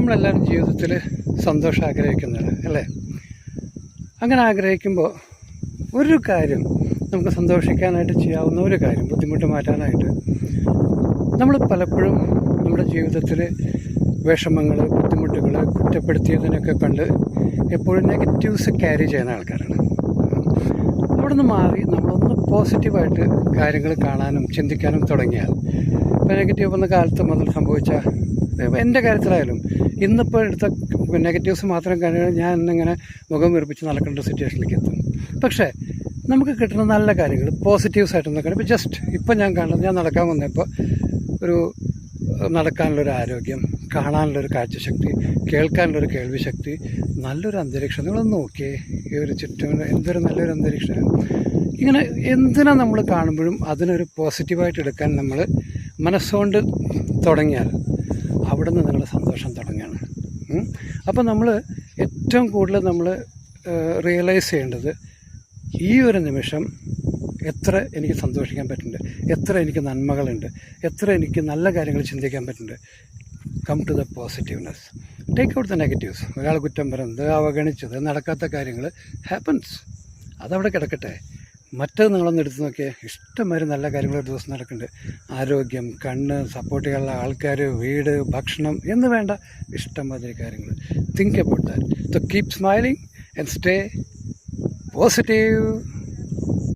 നമ്മളെല്ലാവരും ജീവിതത്തിൽ സന്തോഷം ആഗ്രഹിക്കുന്നതാണ് അല്ലേ? അങ്ങനെ ആഗ്രഹിക്കുമ്പോൾ ഒരു കാര്യം നമുക്ക് സന്തോഷിക്കാനായിട്ട് ചെയ്യാവുന്ന ഒരു കാര്യം, ബുദ്ധിമുട്ട് മാറ്റാനായിട്ട്, നമ്മൾ പലപ്പോഴും നമ്മുടെ ജീവിതത്തിൽ വിഷമങ്ങൾ, ബുദ്ധിമുട്ടുകൾ, കുറ്റപ്പെടുത്തിയതിനൊക്കെ കണ്ട് എപ്പോഴും നെഗറ്റീവ്സ് ക്യാരി ചെയ്യുന്ന ആൾക്കാരാണ്. അവിടെ നിന്ന് മാറി നമ്മളൊന്ന് പോസിറ്റീവായിട്ട് കാര്യങ്ങൾ കാണാനും ചിന്തിക്കാനും തുടങ്ങിയാൽ, ഇപ്പോൾ നെഗറ്റീവ് വന്ന കാലത്ത് മുതൽ സംഭവിച്ച, എൻ്റെ കാര്യത്തിലായാലും ഇന്നിപ്പോൾ എടുത്ത നെഗറ്റീവ്സ് മാത്രം കഴിഞ്ഞാൽ ഞാൻ ഇന്നിങ്ങനെ മുഖം വീർപ്പിച്ച് നടക്കേണ്ട സിറ്റുവേഷനിലേക്ക് എത്തും. പക്ഷേ നമുക്ക് കിട്ടുന്ന നല്ല കാര്യങ്ങൾ പോസിറ്റീവ്സ് ആയിട്ട് നോക്കണം. ഇപ്പോൾ ജസ്റ്റ് ഇപ്പം ഞാൻ കാണുന്നത്, ഞാൻ നടക്കാൻ വന്നപ്പോൾ ഒരു നടക്കാനുള്ളൊരു ആരോഗ്യം, കാണാനുള്ളൊരു കാഴ്ചശക്തി, കേൾക്കാനുള്ളൊരു കേൾവി ശക്തി, നല്ലൊരു അന്തരീക്ഷം. നിങ്ങളൊന്ന് നോക്കിയേ, ഈ ഒരു ചുറ്റും എന്തൊരു നല്ലൊരു അന്തരീക്ഷം. ഇങ്ങനെ എന്തിനാ നമ്മൾ കാണുമ്പോഴും അതിനൊരു പോസിറ്റീവായിട്ട് എടുക്കാൻ നമ്മൾ മനസ്സുകൊണ്ട് തുടങ്ങിയാൽ അവിടെ നിന്ന് നിങ്ങളുടെ സന്തോഷം തുടങ്ങുകയാണ്. അപ്പോൾ നമ്മൾ ഏറ്റവും കൂടുതൽ നമ്മൾ റിയലൈസ് ചെയ്യേണ്ടത്, ഈ ഒരു നിമിഷം എത്ര എനിക്ക് സന്തോഷിക്കാൻ പറ്റുന്നുണ്ട്, എത്ര എനിക്ക് നന്മകളുണ്ട്, എത്ര എനിക്ക് നല്ല കാര്യങ്ങൾ ചിന്തിക്കാൻ പറ്റുന്നുണ്ട്. Come to the positiveness, take out the negatives. ഒരാൾ കുറ്റം പറയുന്നത്, അവഗണിച്ചത്, നടക്കാത്ത കാര്യങ്ങൾ ഹാപ്പൻസ്, അതവിടെ കിടക്കട്ടെ. മറ്റത് നിങ്ങളൊന്ന് എടുത്ത് നോക്കിയാൽ ഇഷ്ടംമാതിരി നല്ല കാര്യങ്ങൾ ഒരു ദിവസം നടക്കുന്നുണ്ട്. ആരോഗ്യം, കണ്ണ്, സപ്പോർട്ട് ചെയ്യാനുള്ള ആൾക്കാർ, വീട്, ഭക്ഷണം എന്ന് വേണ്ട ഇഷ്ടംമാതിരി കാര്യങ്ങൾ. Think about that. So keep smiling and stay positive.